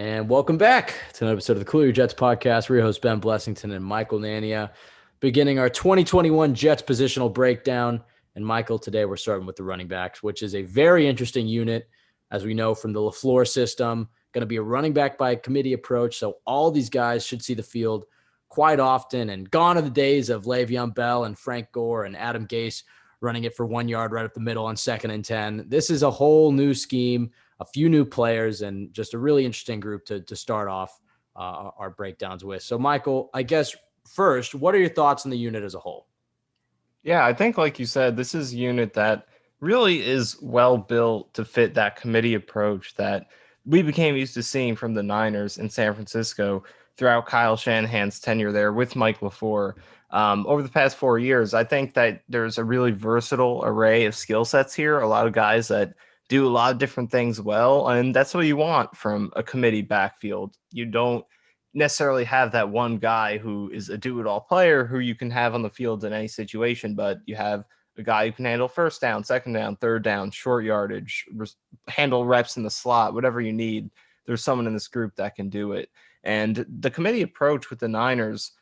And welcome back to another episode of the Cool Your Jets podcast. We're your hosts, Ben Blessington and Michael Nania, beginning our 2021 Jets positional breakdown. And Michael, today we're starting with the running backs, which is a very interesting unit, as we know from the LaFleur system. Going to be a running back by committee approach, so all these guys should see the field quite often. And gone are the days of Le'Veon Bell and Frank Gore and Adam Gase running it for 1 yard right up the middle on 2nd and 10. This is a whole new scheme, a few new players, and just a really interesting group to start off our breakdowns with. So, Michael, I guess first, what are your thoughts on the unit as a whole? Yeah, I think, like you said, this is a unit that really is well built to fit that committee approach that we became used to seeing from the Niners in San Francisco throughout Kyle Shanahan's tenure there with Mike LaFleur. Over the past 4 years, I think that there's a really versatile array of skill sets here, a lot of guys that do a lot of different things well, and that's what you want from a committee backfield. You don't necessarily have that one guy who is a do-it-all player who you can have on the field in any situation, but you have a guy who can handle first down, second down, third down, short yardage, handle reps in the slot, whatever you need. There's someone in this group that can do it. And the committee approach with the Niners,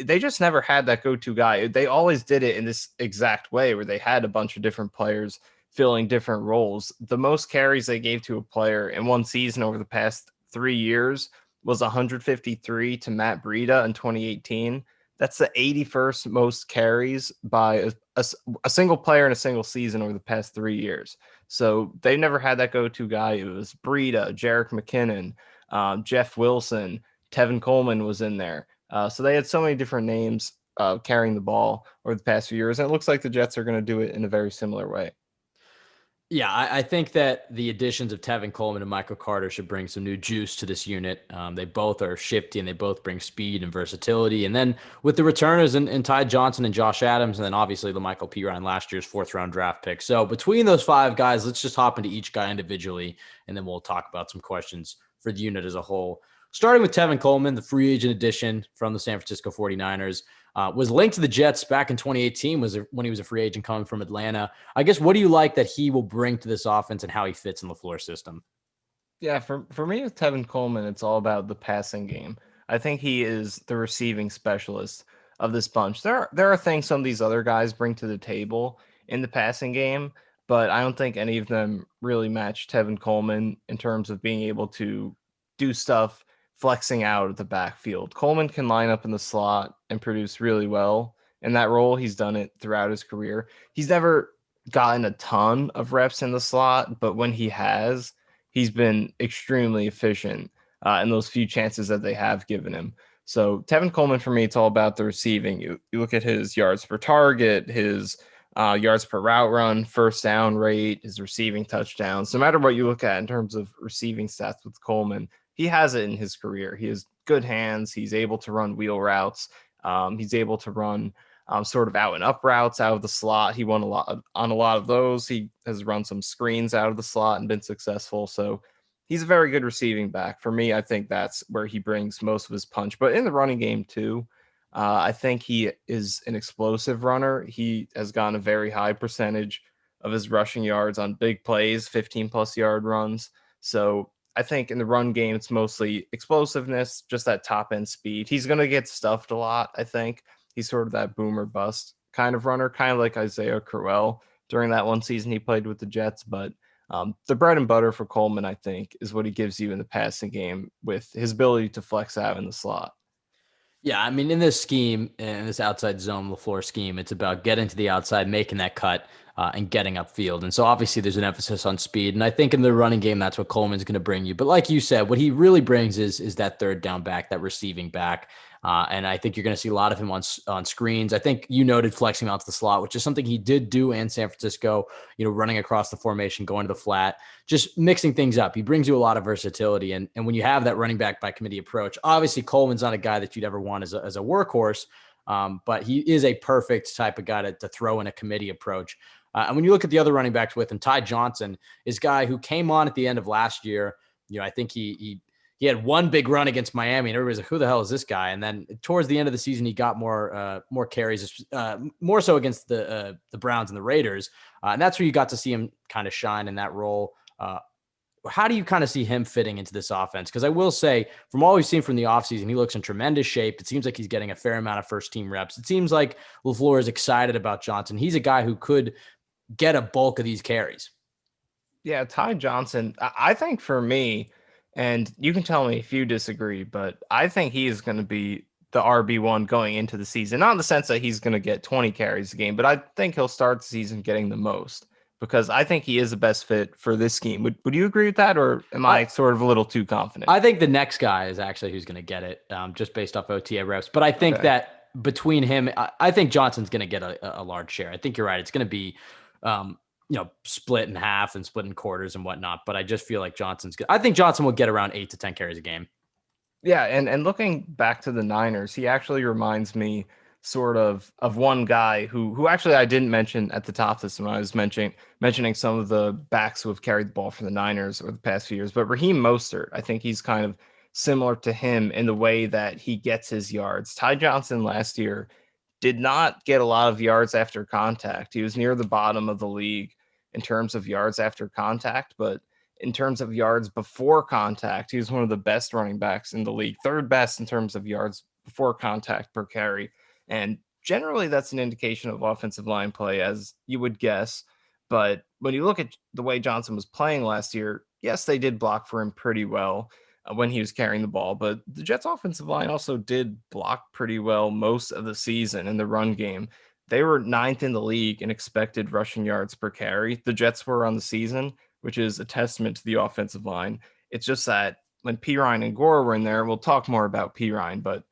they just never had that go-to guy. They always did it in this exact way where they had a bunch of different players filling different roles. The most carries they gave to a player in one season over the past 3 years was 153 to Matt Breida in 2018. That's the 81st most carries by a single player in a single season over the past 3 years. So they never had that go-to guy. It was Breida, Jerick McKinnon, Jeff Wilson, Tevin Coleman was in there. So they had so many different names carrying the ball over the past few years. And it looks like the Jets are going to do it in a very similar way. Yeah, I think that the additions of Tevin Coleman and Michael Carter should bring some new juice to this unit. They both are shifty and they both bring speed and versatility. And then with the returners and Ty Johnson and Josh Adams, and then obviously the Michael Perine, last year's 4th-round draft pick. So between those 5 guys, let's just hop into each guy individually, and then we'll talk about some questions for the unit as a whole. Starting with Tevin Coleman, the free agent addition from the San Francisco 49ers. Was linked to the Jets back in 2018 when he was a free agent coming from Atlanta. I guess, what do you like that he will bring to this offense and how he fits in the LaFleur system? Yeah, for me with Tevin Coleman, it's all about the passing game. I think he is the receiving specialist of this bunch. There are things some of these other guys bring to the table in the passing game, but I don't think any of them really match Tevin Coleman in terms of being able to do stuff flexing out of the backfield. Coleman can line up in the slot and produce really well in that role. He's done it throughout his career. He's never gotten a ton of reps in the slot, but when he has, he's been extremely efficient in those few chances that they have given him. So Tevin Coleman, for me, it's all about the receiving. You look at his yards per target, his yards per route run, first down rate, his receiving touchdowns. No matter what you look at in terms of receiving stats with Coleman, he has it in his career. He has good hands. He's able to run wheel routes. He's able to run sort of out and up routes out of the slot. He won on a lot of those. He has run some screens out of the slot and been successful. So he's a very good receiving back. For me, I think that's where he brings most of his punch. But in the running game too, I think he is an explosive runner. He has gotten a very high percentage of his rushing yards on big plays, 15-plus yard runs. So I think in the run game, it's mostly explosiveness, just that top end speed. He's going to get stuffed a lot, I think. He's sort of that boomer bust kind of runner, kind of like Isaiah Crowell during that one season he played with the Jets. But the bread and butter for Coleman, I think, is what he gives you in the passing game with his ability to flex out in the slot. Yeah, I mean, in this scheme, in this outside zone LaFleur scheme, it's about getting to the outside, making that cut, and getting upfield. And so obviously there's an emphasis on speed. And I think in the running game, that's what Coleman's going to bring you. But like you said, what he really brings is that third down back, that receiving back. And I think you're going to see a lot of him on screens. I think you noted flexing out to the slot, which is something he did do in San Francisco, running across the formation, going to the flat, just mixing things up. He brings you a lot of versatility. And when you have that running back by committee approach, obviously Coleman's not a guy that you'd ever want as a workhorse, but he is a perfect type of guy to throw in a committee approach. And when you look at the other running backs with him, Ty Johnson is a guy who came on at the end of last year. I think he had one big run against Miami, and everybody's like, "Who the hell is this guy?" And then towards the end of the season, he got more carries, more so against the Browns and the Raiders, and that's where you got to see him kind of shine in that role. how do you kind of see him fitting into this offense? Because I will say, from all we've seen from the offseason, he looks in tremendous shape. It seems like he's getting a fair amount of first team reps. It seems like LaFleur is excited about Johnson. He's a guy who could get a bulk of these carries. Yeah, Ty Johnson, I think for me, and you can tell me if you disagree, but I think he is going to be the RB1 going into the season. Not in the sense that he's going to get 20 carries a game, but I think he'll start the season getting the most because I think he is the best fit for this scheme. Would you agree with that, or am Uh, I sort of a little too confident? I think the next guy is actually who's going to get it, just based off OTA reps. But I think Okay. that between him, I think Johnson's going to get a large share. I think you're right. It's going to be, split in half and split in quarters and whatnot. But I just feel like Johnson's good. I think Johnson will get around 8 to 10 carries a game. Yeah, and looking back to the Niners, he actually reminds me sort of one guy who actually I didn't mention at the top of this when I was mentioning some of the backs who have carried the ball for the Niners over the past few years. But Raheem Mostert, I think he's kind of similar to him in the way that he gets his yards. Ty Johnson last year did not get a lot of yards after contact. He was near the bottom of the league in terms of yards after contact, but in terms of yards before contact, he was one of the best running backs in the league, third best in terms of yards before contact per carry. And generally, that's an indication of offensive line play, as you would guess. But when you look at the way Johnson was playing last year, yes, they did block for him pretty well when he was carrying the ball. But the Jets' offensive line also did block pretty well most of the season in the run game. They were ninth in the league in expected rushing yards per carry. The Jets were on the season, which is a testament to the offensive line. It's just that when Perine and Gore were in there, we'll talk more about Perine, but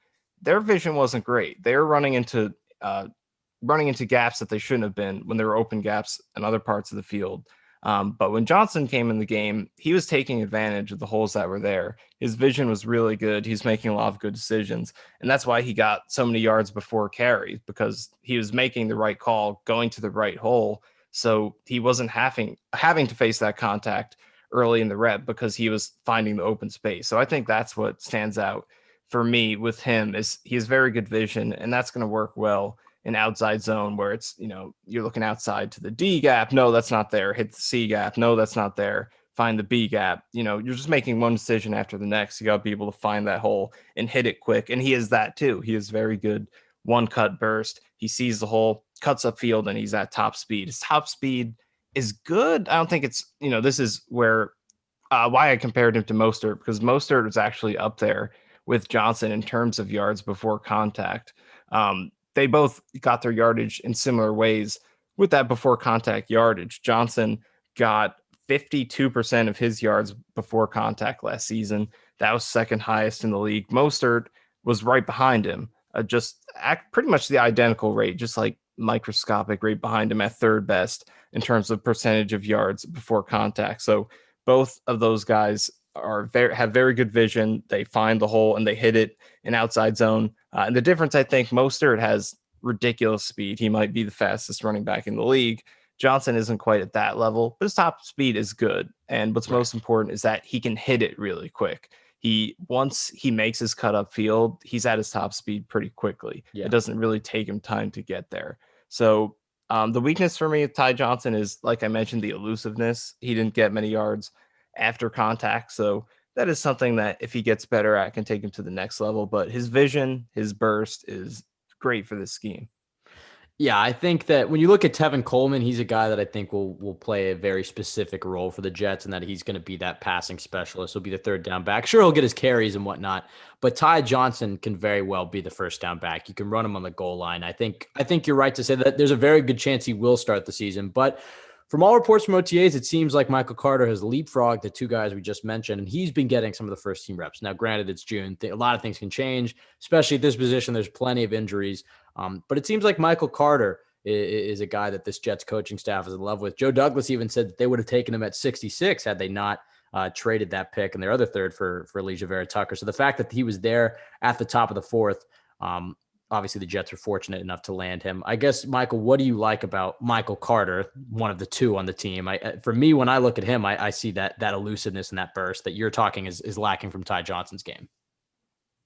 their vision wasn't great. They were running into gaps that they shouldn't have been when there were open gaps in other parts of the field. But when Johnson came in the game, he was taking advantage of the holes that were there. His vision was really good. He's making a lot of good decisions. And that's why he got so many yards before carry, because he was making the right call, going to the right hole. So he wasn't having to face that contact early in the rep because he was finding the open space. So I think that's what stands out for me with him is he has very good vision, and that's going to work well an outside zone where it's, you're looking outside to the D gap. No, that's not there. Hit the C gap. No, that's not there. Find the B gap. You're just making one decision after the next. You got to be able to find that hole and hit it quick. And he is that too. He is very good one cut burst. He sees the hole, cuts up field, and he's at top speed. His top speed is good. I don't think it's, this is where why I compared him to Mostert, because Mostert was actually up there with Johnson in terms of yards before contact. They both got their yardage in similar ways with that before contact yardage. Johnson got 52% of his yards before contact last season. That was second highest in the league. Mostert was right behind him, pretty much the identical rate, just like microscopic rate behind him at third best in terms of percentage of yards before contact. So both of those guys have very good vision. They find the hole and they hit it in outside zone. And the difference, I think, Mostert has ridiculous speed. He might be the fastest running back in the league. Johnson isn't quite at that level, but his top speed is good. And what's Right. most important is that he can hit it really quick. Once he makes his cut up field, he's at his top speed pretty quickly. It Yeah. doesn't really take him time to get there. So the weakness for me with Ty Johnson is, like I mentioned, the elusiveness. He didn't get many yards after contact. So that is something that if he gets better at can take him to the next level. But his vision, his burst is great for this scheme. Yeah, I think that when you look at Tevin Coleman, he's a guy that I think will play a very specific role for the Jets, and that he's going to be that passing specialist. He'll be the third down back. Sure, he'll get his carries and whatnot, but Ty Johnson can very well be the first down back. You can run him on the goal line. I think you're right to say that there's a very good chance he will start the season, but from all reports from OTAs, it seems like Michael Carter has leapfrogged the two guys we just mentioned, and he's been getting some of the first team reps. Now, granted, it's June. A lot of things can change, especially at this position. There's plenty of injuries. But it seems like Michael Carter is a guy that this Jets coaching staff is in love with. Joe Douglas even said that they would have taken him at 66 had they not traded that pick and their other third for Elijah Vera Tucker. So the fact that he was there at the top of the fourth, obviously the Jets were fortunate enough to land him. I guess, Michael, what do you like about Michael Carter, one of the two on the team? For me, when I look at him, I see that elusiveness and that burst that you're talking is lacking from Ty Johnson's game.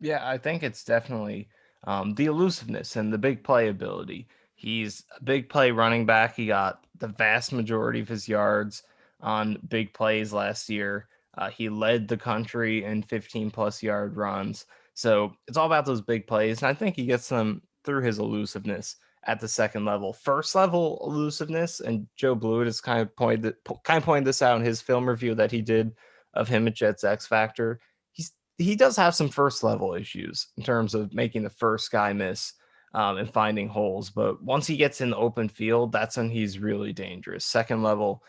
Yeah, I think it's definitely the elusiveness and the big play ability. He's a big play running back. He got the vast majority of his yards on big plays last year. He led the country in 15 plus yard runs. So it's all about those big plays. And I think he gets them through his elusiveness at the second level. First level elusiveness, and Joe Blewett has kind of pointed this out in his film review that he did of him at Jets X Factor. He does have some first level issues in terms of making the first guy miss and finding holes. But once he gets in the open field, that's when he's really dangerous. Second level,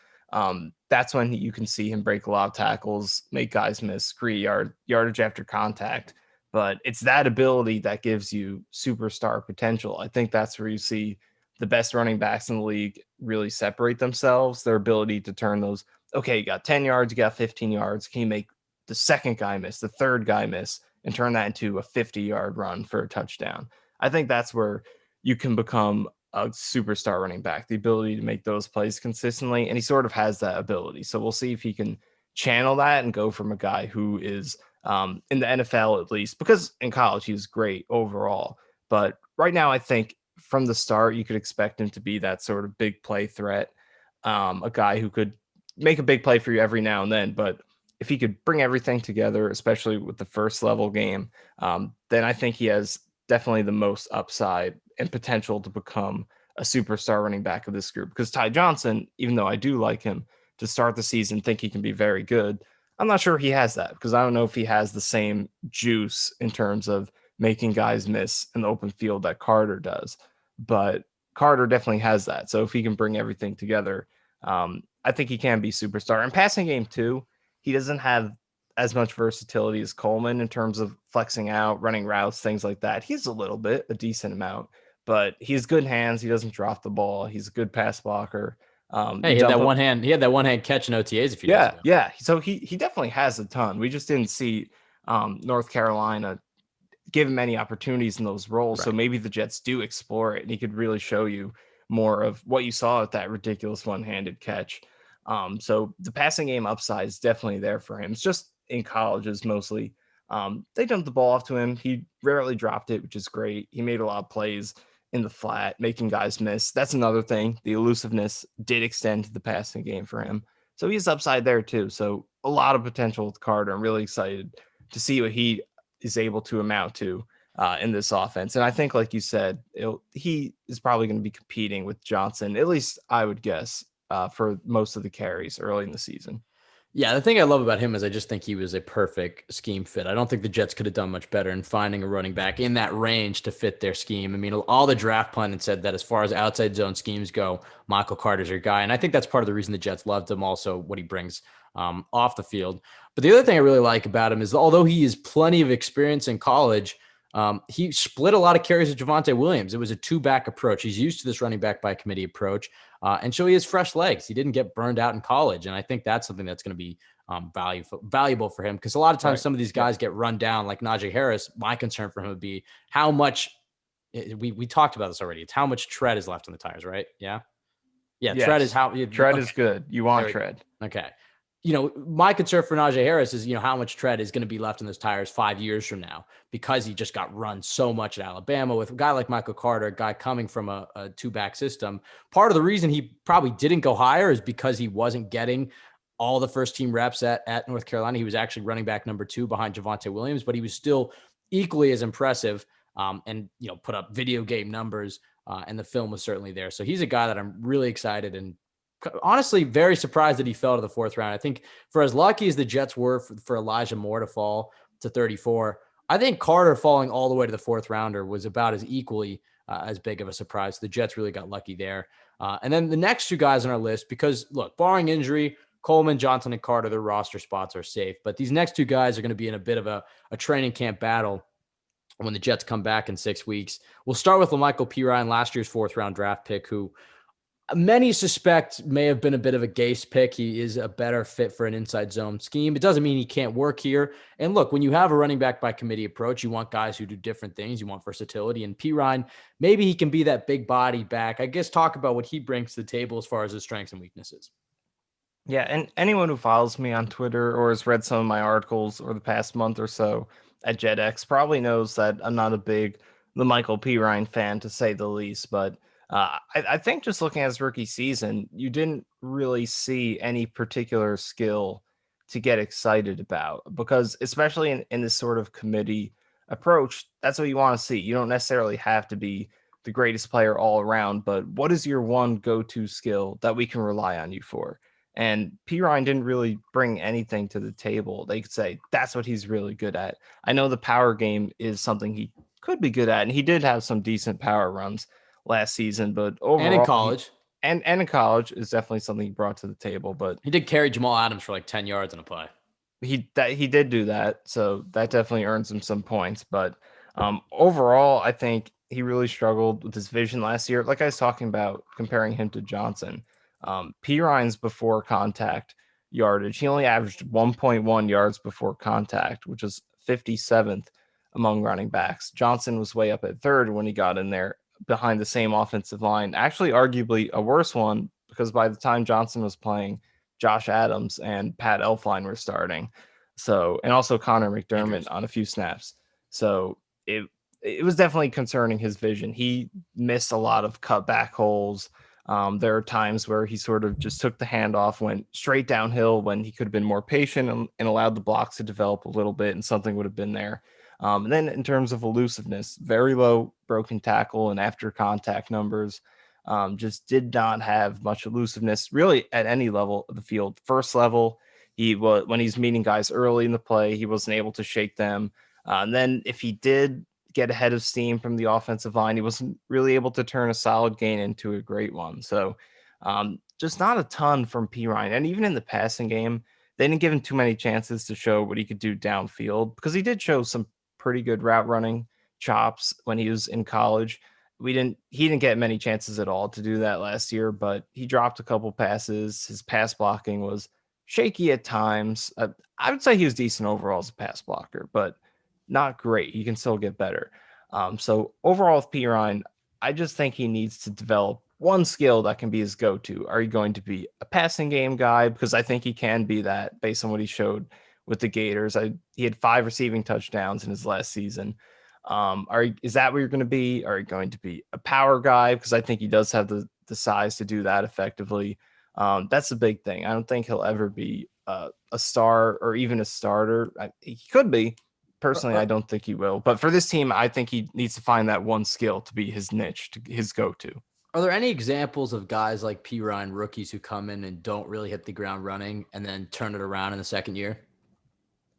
that's when you can see him break a lot of tackles, make guys miss, create yardage after contact. But it's that ability that gives you superstar potential. I think that's where you see the best running backs in the league really separate themselves. Their ability to turn those, okay, you got 10 yards, you got 15 yards. Can you make the second guy miss, the third guy miss, and turn that into a 50-yard run for a touchdown? I think that's where you can become a superstar running back, the ability to make those plays consistently. And he sort of has that ability. So we'll see if he can channel that and go from a guy who is in the NFL, at least, because in college he was great overall. But right now, I think from the start, you could expect him to be that sort of big play threat, a guy who could make a big play for you every now and then. But if he could bring everything together, especially with the first level game, then I think he has definitely the most upside and potential to become a superstar running back of this group. Because Ty Johnson, even though I do like him to start the season, think he can be very good, I'm not sure he has that, because I don't know if he has the same juice in terms of making guys miss in the open field that Carter does. But Carter definitely has that. So if he can bring everything together, I think he can be superstar. And passing game too, he doesn't have as much versatility as Coleman in terms of flexing out, running routes, things like that. He's a little bit, a decent amount, but he's good hands. He doesn't drop the ball. He's a good pass blocker. Hey, You dump him. he had that one hand catch in OTAs a few days Yeah, ago. yeah. So he definitely has a ton. We just didn't see North Carolina give him any opportunities in those roles. So Right. maybe the Jets do explore it, and he could really show you more of what you saw at that ridiculous one-handed catch. So the passing game upside is definitely there for him. It's just in colleges mostly. They dumped the ball off to him. He rarely dropped it, which is great. He made a lot of plays in the flat, making guys miss. That's another thing. The elusiveness did extend to the passing game for him. So he's upside there too. So a lot of potential with Carter. I'm really excited to see what he is able to amount to in this offense. And I think, like you said, he is probably going to be competing with Johnson, at least I would guess, for most of the carries early in the season. Yeah, the thing I love about him is I just think he was a perfect scheme fit. I don't think the Jets could have done much better in finding a running back in that range to fit their scheme. I mean, all the draft pundits said that as far as outside zone schemes go, Michael Carter's your guy. And I think that's part of the reason the Jets loved him, also what he brings off the field. But the other thing I really like about him is although he has plenty of experience in college, he split a lot of carries with Javonte Williams. It was a two-back approach. He's used to this running back by committee approach. And so he has fresh legs. He didn't get burned out in college. And I think that's something that's going to be valuable for him, because a lot of times Right. some of these guys get run down like Najee Harris. My concern for him would be how much we talked about this already. It's how much tread is left on the tires, right? Yeah. Yeah. Tread is Yes. how Tread okay. is good. You There want we go. tread. Okay. My concern for Najee Harris is, how much tread is going to be left in those tires 5 years from now, because he just got run so much at Alabama with a guy like Michael Carter, a guy coming from a two-back system. Part of the reason he probably didn't go higher is because he wasn't getting all the first-team reps at North Carolina. He was actually running back number 2 behind Javonte Williams, but he was still equally as impressive and, put up video game numbers, and the film was certainly there. So he's a guy that I'm really excited and honestly very surprised that he fell to the 4th round. I think for as lucky as the Jets were for Elijah Moore to fall to 34, I think Carter falling all the way to the 4th rounder was about as equally as big of a surprise. The Jets really got lucky there. And then the next 2 guys on our list, because look, barring injury, Coleman, Johnson, and Carter, their roster spots are safe. But these next 2 guys are going to be in a bit of a training camp battle when the Jets come back in 6 weeks. We'll start with LaMichael Perine, last year's 4th round draft pick, who many suspect may have been a bit of a Gase pick. He is a better fit for an inside zone scheme. It doesn't mean he can't work here. And look, when you have a running back by committee approach, you want guys who do different things. You want versatility. And Perine, maybe he can be that big body back. I guess talk about what he brings to the table as far as his strengths and weaknesses. Yeah, and anyone who follows me on Twitter or has read some of my articles over the past month or so at JetX probably knows that I'm not a big Michael Perine fan, to say the least. But I think just looking at his rookie season, you didn't really see any particular skill to get excited about, because especially in this sort of committee approach, that's what you want to see. You don't necessarily have to be the greatest player all around, but what is your one go-to skill that we can rely on you for? And Perine didn't really bring anything to the table. They could say that's what he's really good at. I know the power game is something he could be good at, and he did have some decent power runs last season, but And in overall, college, and in college is definitely something he brought to the table. But he did carry Jamal Adams for like 10 yards in a play. he did do that, so that definitely earns him some points. But overall, I think he really struggled with his vision last year. Like I was talking about, comparing him to Johnson, Perine's before contact yardage, he only averaged 1.1 yards before contact, which was 57th among running backs. Johnson was way up at third when he got in there behind the same offensive line. Actually, arguably a worse one, because by the time Johnson was playing, Josh Adams and Pat Elflein were starting. So, and also Connor McDermott Andrews. on a few snaps. So it was definitely concerning his vision. He missed a lot of cutback holes. There are times where he sort of just took the handoff, went straight downhill when he could have been more patient and allowed the blocks to develop a little bit, and something would have been there. And then in terms of elusiveness, very low broken tackle and after contact numbers. Just did not have much elusiveness really at any level of the field. First level, he was when he's meeting guys early in the play, he wasn't able to shake them. And then if he did get ahead of steam from the offensive line, he wasn't really able to turn a solid gain into a great one. So just not a ton from Perine. And even in the passing game, they didn't give him too many chances to show what he could do downfield, because he did show some pretty good route running chops when he was in college. He didn't get many chances at all to do that last year, but he dropped a couple passes. His pass blocking was shaky at times. I would say he was decent overall as a pass blocker, but not great. He can still get better. So overall with Perine, I just think he needs to develop one skill that can be his go-to. Are you going to be a passing game guy? Because I think he can be that based on what he showed with the Gators. He had 5 receiving touchdowns in his last season. Is that what you're going to be? Are you going to be a power guy? Because I think he does have the size to do that effectively. That's the big thing. I don't think he'll ever be a star or even a starter. He could be. Personally, I don't think he will. But for this team, I think he needs to find that one skill to be his niche, his go-to. Are there any examples of guys like Perine, rookies who come in and don't really hit the ground running and then turn it around in the second year?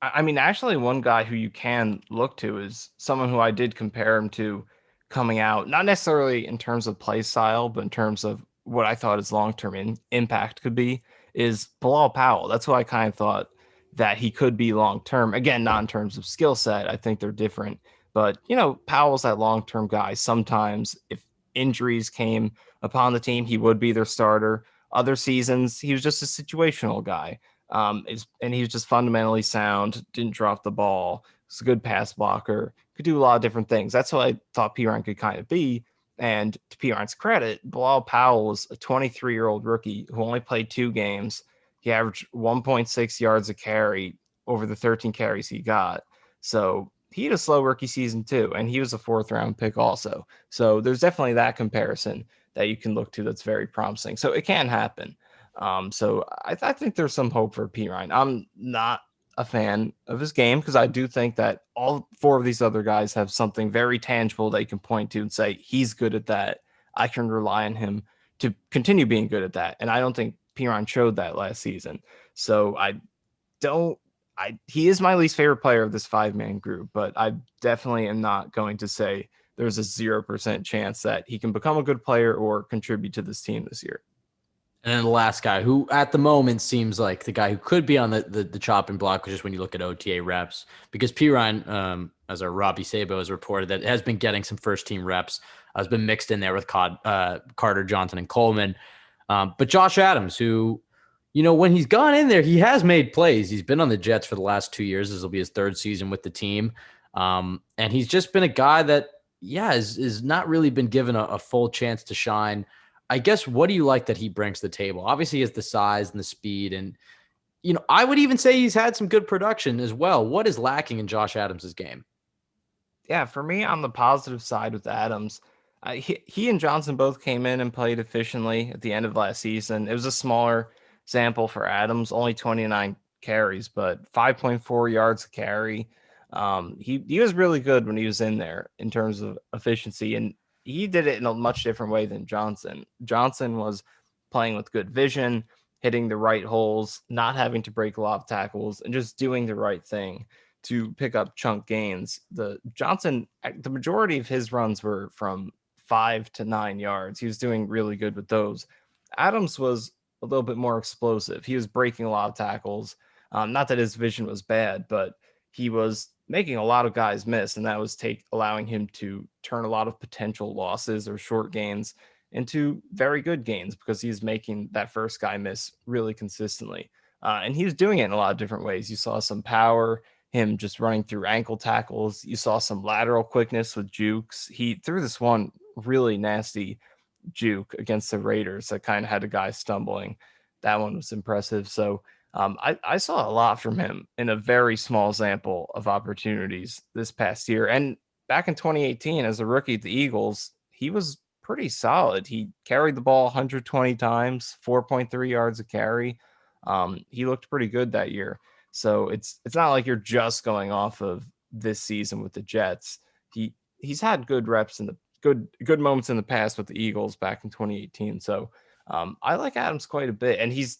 I mean, actually, one guy who you can look to is someone who I did compare him to coming out, not necessarily in terms of play style, but in terms of what I thought his long-term impact could be, is Bilal Powell. That's who I kind of thought that he could be long-term. Again, not in terms of skill set. I think they're different. But, Powell's that long-term guy. Sometimes if injuries came upon the team, he would be their starter. Other seasons, he was just a situational guy. And he was just fundamentally sound, didn't drop the ball, was a good pass blocker, could do a lot of different things. That's what I thought Perine could kind of be. And to Perine's credit, Bilal Powell was a 23-year-old rookie who only played 2 games. He averaged 1.6 yards a carry over the 13 carries he got. So he had a slow rookie season too, and he was a 4th-round pick also. So there's definitely that comparison that you can look to that's very promising. So it can happen. So I think there's some hope for Perine. I'm not a fan of his game because I do think that all 4 of these other guys have something very tangible they can point to and say, he's good at that. I can rely on him to continue being good at that. And I don't think Perine showed that last season. So he is my least favorite player of this 5-man group, but I definitely am not going to say there's a 0% chance that he can become a good player or contribute to this team this year. And then the last guy, who at the moment seems like the guy who could be on the chopping block, just when you look at OTA reps, because Perine, as our Robbie Sabo has reported, that has been getting some first team reps, has been mixed in there with Carter, Johnson, and Coleman. But Josh Adams, who, when he's gone in there, he has made plays. He's been on the Jets for the last 2 years. This will be his 3rd season with the team. And he's just been a guy that, is not really been given a full chance to shine. I guess, what do you like that he brings to the table? Obviously, he has the size and the speed. And, I would even say he's had some good production as well. What is lacking in Josh Adams' game? Yeah, for me, on the positive side with Adams, he and Johnson both came in and played efficiently at the end of last season. It was a smaller sample for Adams, only 29 carries, but 5.4 yards a carry. He was really good when he was in there in terms of efficiency, and he did it in a much different way than Johnson. Johnson was playing with good vision, hitting the right holes, not having to break a lot of tackles, and just doing the right thing to pick up chunk gains. The majority of his runs were from 5 to 9 yards. He was doing really good with those. Adams was a little bit more explosive. He was breaking a lot of tackles. Not that his vision was bad, but he was making a lot of guys miss, and that was allowing him to turn a lot of potential losses or short gains into very good gains because he's making that first guy miss really consistently. And he was doing it in a lot of different ways. You saw some power, him just running through ankle tackles. You saw some lateral quickness with jukes. He threw this one really nasty juke against the Raiders that kind of had a guy stumbling. That one was impressive. So I saw a lot from him in a very small sample of opportunities this past year. And back in 2018, as a rookie at the Eagles, he was pretty solid. He carried the ball 120 times, 4.3 yards a carry. He looked pretty good that year. So it's not like you're just going off of this season with the Jets. He's had good reps in the good moments in the past with the Eagles back in 2018. So I like Adams quite a bit, and he's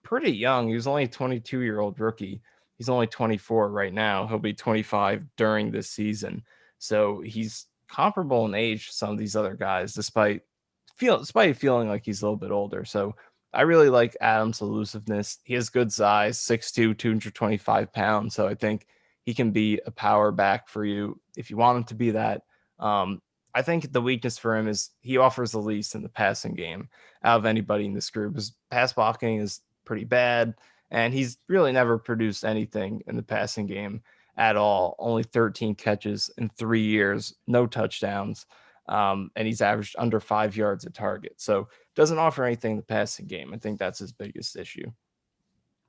pretty young. He was only a 22-year-old rookie. He's only 24 right now. He'll be 25 during this season. So he's comparable in age to some of these other guys, despite feeling like he's a little bit older. So I really like Adams' elusiveness. He has good size, 6'2", 225 pounds. So I think he can be a power back for you if you want him to be that. I think the weakness for him is he offers the least in the passing game out of anybody in this group. His pass blocking is pretty bad, and he's really never produced anything in the passing game at all. Only 13 catches in 3 years, no touchdowns, and he's averaged under 5 yards a target. So doesn't offer anything in the passing game. I think that's his biggest issue.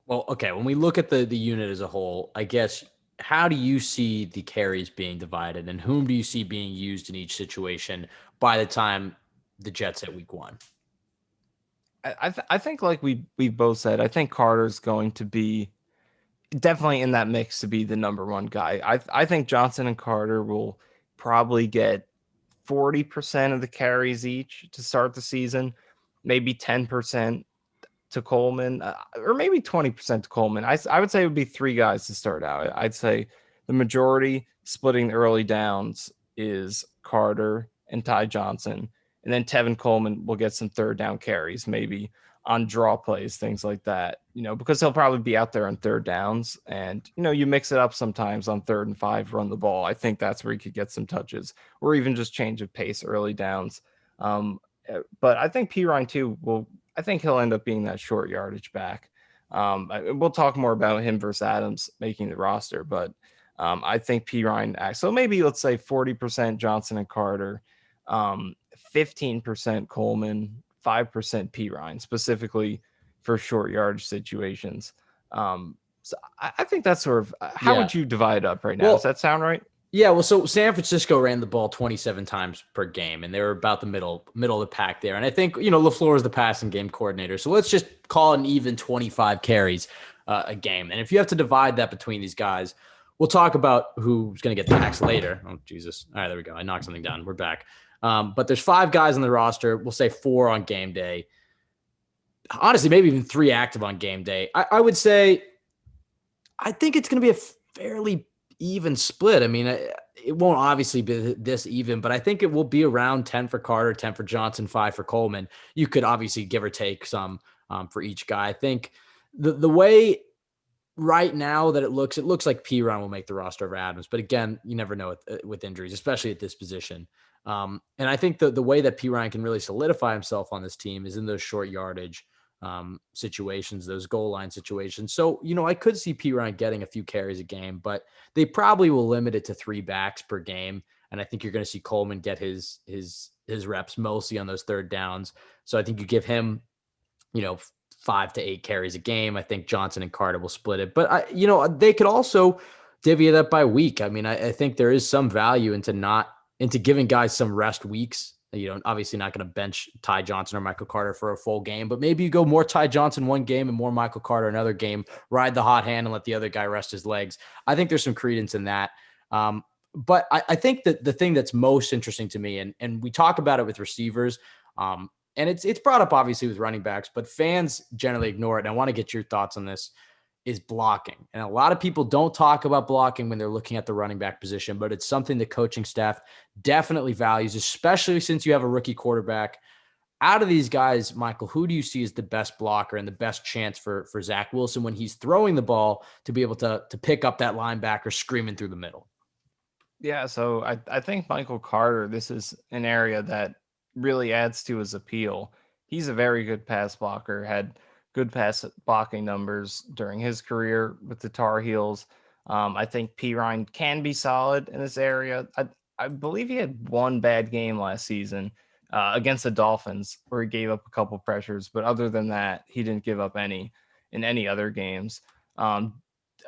Well, okay, when we look at the unit as a whole, I guess how do you see the carries being divided, and whom do you see being used in each situation by the time the Jets hit week one? I think like we both said, I think Carter's going to be definitely in that mix to be the number one guy. I think Johnson and Carter will probably get 40% of the carries each to start the season, maybe 10% to Coleman, or maybe 20% to Coleman. I would say it would be three guys to start out. I'd say the majority splitting the early downs is Carter and Ty Johnson. And then Tevin Coleman will get some third down carries, maybe on draw plays, things like that, because he'll probably be out there on third downs. And, you mix it up sometimes on 3rd and 5, run the ball. I think that's where he could get some touches or even just change of pace early downs. But I think Perine too I think he'll end up being that short yardage back. We'll talk more about him versus Adams making the roster, but I think Perine. So maybe let's say 40% Johnson and Carter, 15% Coleman, 5% Perine, specifically for short yardage situations. So I think that's sort of how would you divide up right now? Well, does that sound right? Yeah, well, so San Francisco ran the ball 27 times per game, and they were about the middle of the pack there. And I think, LaFleur is the passing game coordinator. So let's just call it an even 25 carries a game. And if you have to divide that between these guys, we'll talk about who's going to get taxed later. Oh, Jesus. All right, there we go. I knocked something down. We're back. But there's 5 guys on the roster. We'll say 4 on game day. Honestly, maybe even 3 active on game day. I would say I think it's going to be a fairly even split. I mean, it won't obviously be this even, but I think it will be around 10 for Carter, 10 for Johnson, 5 for Coleman. You could obviously give or take some for each guy. I think the way right now that it looks like Perine will make the roster over Adams, but again, you never know with injuries, especially at this position. And I think the way that Perine can really solidify himself on this team is in those short yardage situations, those goal line situations. So, I could see Perine getting a few carries a game, but they probably will limit it to 3 backs per game. And I think you're going to see Coleman get his reps mostly on those third downs. So I think you give him, 5 to 8 carries a game. I think Johnson and Carter will split it, but they could also divvy it up by week. I mean, I think there is some value into giving guys some rest weeks Obviously not going to bench Ty Johnson or Michael Carter for a full game, but maybe you go more Ty Johnson one game and more Michael Carter another game, ride the hot hand and let the other guy rest his legs. I think there's some credence in that. But I think that the thing that's most interesting to me, and we talk about it with receivers, and it's brought up obviously with running backs, but fans generally ignore it. And I want to get your thoughts on this, is blocking. And a lot of people don't talk about blocking when they're looking at the running back position, but it's something the coaching staff definitely values, especially since you have a rookie quarterback. Out of these guys, Michael, who do you see as the best blocker and the best chance for Zach Wilson when he's throwing the ball to be able to pick up that linebacker screaming through the middle? Yeah, so I think Michael Carter, this is an area that really adds to his appeal. He's a very good pass blocker, had good pass blocking numbers during his career with the Tar Heels. I think Perine can be solid in this area. I believe he had one bad game last season against the Dolphins where he gave up a couple pressures, but other than that, he didn't give up any in any other games.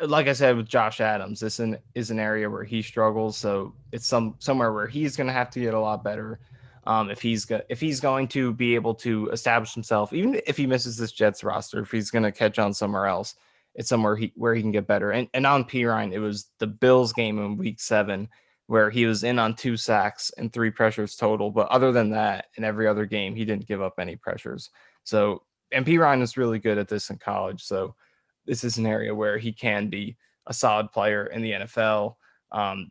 Like I said with Josh Adams, this is an area where he struggles, so it's somewhere where he's going to have to get a lot better. If he's going to be able to establish himself, even if he misses this Jets roster, if he's going to catch on somewhere else, it's somewhere where he can get better. And on Pirine, it was the Bills game in Week 7 where he was in on 2 sacks and 3 pressures total. But other than that, in every other game, he didn't give up any pressures. So, and Pirine is really good at this in college. So this is an area where he can be a solid player in the NFL.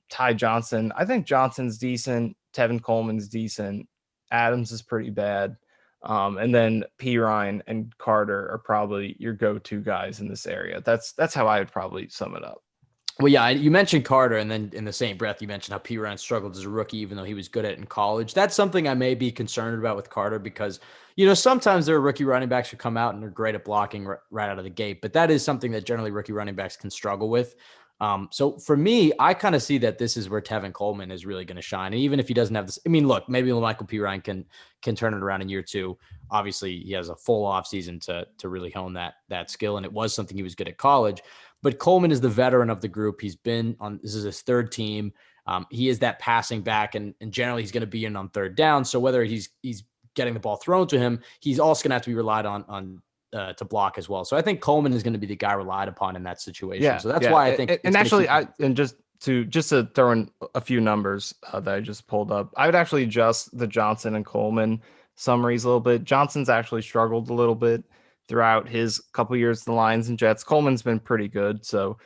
Ty Johnson, I think Johnson's decent. Tevin Coleman's decent. Adams is pretty bad. And then Perine and Carter are probably your go-to guys in this area. That's how I would probably sum it up. Well, yeah, you mentioned Carter, and then in the same breath, you mentioned how Perine struggled as a rookie, even though he was good at it in college. That's something I may be concerned about with Carter because, sometimes there are rookie running backs who come out and they're great at blocking right out of the gate, but that is something that generally rookie running backs can struggle with. So for me, I kind of see that this is where Tevin Coleman is really going to shine. And even if he doesn't have this, I mean, look, maybe Michael Perine can turn it around in year 2. Obviously, he has a full off season to really hone that skill, and it was something he was good at college. But Coleman is the veteran of the group. He's been on, this is his 3rd team. He is that passing back, and generally he's going to be in on 3rd down. So whether he's getting the ball thrown to him, he's also going to have to be relied on to block as well. So I think Coleman is going to be the guy relied upon in that situation. Yeah, so that's why I think. And actually, just to throw in a few numbers that I just pulled up, I would actually adjust the Johnson and Coleman summaries a little bit. Johnson's actually struggled a little bit throughout his couple years in the Lions and Jets. Coleman's been pretty good, so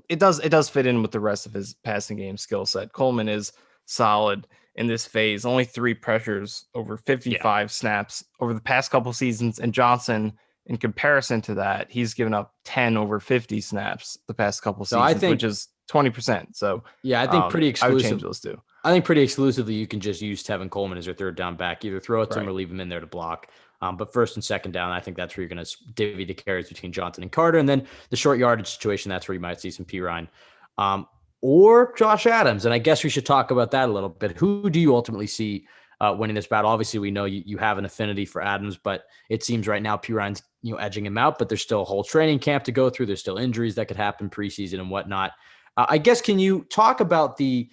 it does fit in with the rest of his passing game skill set. Coleman is solid in this phase. Only 3 pressures over 55 snaps over the past couple seasons, and Johnson, in comparison to that, he's given up 10 over 50 snaps the past couple seasons, which is 20%. So yeah, I think pretty exclusive. I would change those 2. I think pretty exclusively you can just use Tevin Coleman as your 3rd down back, either throw it to him or leave him in there to block. But 1st and 2nd down, I think that's where you're going to divvy the carries between Johnson and Carter. And then the short yardage situation, that's where you might see some Perine or Josh Adams. And I guess we should talk about that a little bit. Who do you ultimately see winning this battle? Obviously, we know you have an affinity for Adams, but it seems right now Perine's edging him out, but there's still a whole training camp to go through. There's still injuries that could happen preseason and whatnot. I guess, can you talk about the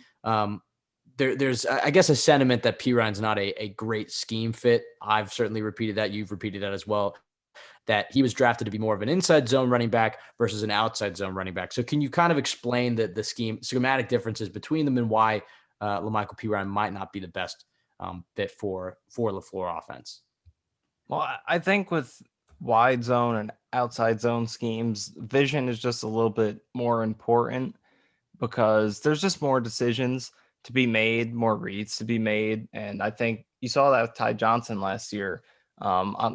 there's, I guess, a sentiment that Perine's not a great scheme fit. I've certainly repeated that. You've repeated that as well, that he was drafted to be more of an inside zone running back versus an outside zone running back. So can you kind of explain the schematic differences between them and why LaMichael Perine might not be the best fit for LaFleur offense? Well, I think with wide zone and outside zone schemes, vision is just a little bit more important because there's just more decisions to be made, more reads to be made. And I think you saw that with Ty Johnson last year.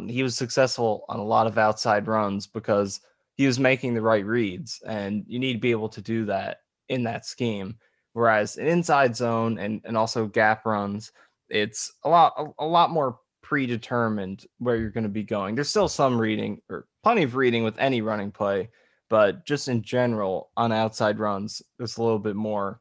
He was successful on a lot of outside runs because he was making the right reads, and you need to be able to do that in that scheme. Whereas an inside zone and also gap runs, it's a lot more predetermined where you're going to be going. There's still some reading or plenty of reading with any running play, but just in general on outside runs, there's a little bit more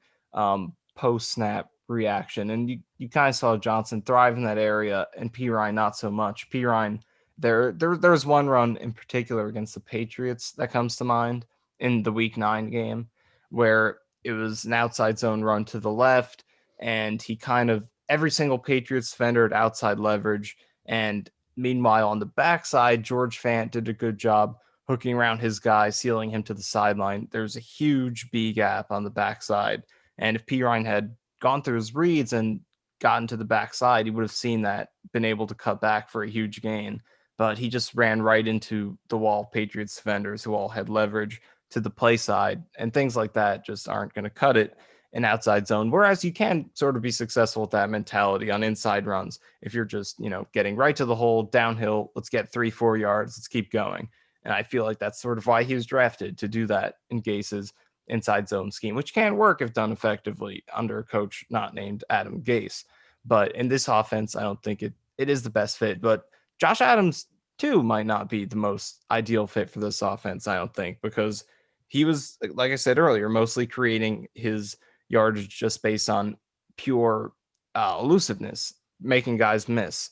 post-snap reaction. And you kind of saw Johnson thrive in that area and Perine not so much. Perine, there's one run in particular against the Patriots that comes to mind in the Week 9 game where it was an outside zone run to the left, and he kind of every single Patriots defender at outside leverage. And meanwhile, on the backside, George Fant did a good job hooking around his guy, sealing him to the sideline. There's a huge B gap on the backside. And if Perine had gone through his reads and gotten to the backside, he would have seen that, been able to cut back for a huge gain. But he just ran right into the wall of Patriots defenders who all had leverage to the play side, and things like that just aren't going to cut it in outside zone. Whereas you can sort of be successful with that mentality on inside runs if you're just, getting right to the hole, downhill, let's get 3-4 yards, let's keep going. And I feel like that's sort of why he was drafted, to do that in Gase's inside zone scheme, which can work if done effectively under a coach not named Adam Gase. But in this offense, I don't think it is the best fit. But Josh Adams, too, might not be the most ideal fit for this offense, I don't think, because he was, like I said earlier, mostly creating his yardage just based on pure elusiveness, making guys miss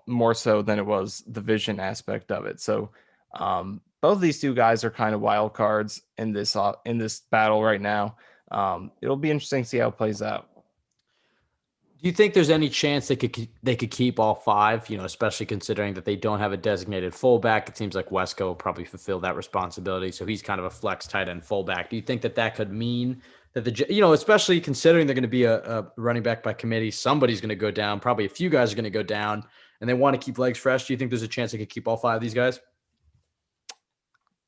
more so than it was the vision aspect of it. So both of these two guys are kind of wild cards in this battle right now. It'll be interesting to see how it plays out. Do you think there's any chance they could keep all five? Especially considering that they don't have a designated fullback. It seems like Wesco will probably fulfill that responsibility, so he's kind of a flex tight end fullback. Do you think that could mean that especially considering they're going to be a running back by committee, somebody's going to go down. Probably a few guys are going to go down, and they want to keep legs fresh. Do you think there's a chance they could keep all five of these guys?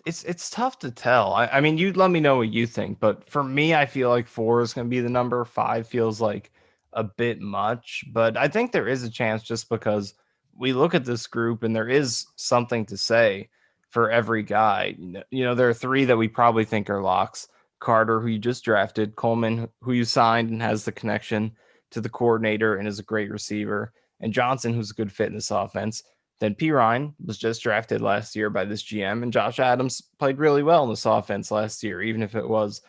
It's tough to tell. I mean, you let me know what you think, but for me, I feel like 4 is going to be the number. 5 feels like a bit much, but I think there is a chance just because we look at this group and there is something to say for every guy. There are 3 that we probably think are locks. Carter, who you just drafted, Coleman, who you signed and has the connection to the coordinator and is a great receiver, and Johnson, who's a good fit in this offense. Then Perine was just drafted last year by this GM, and Josh Adams played really well in this offense last year, even if it was,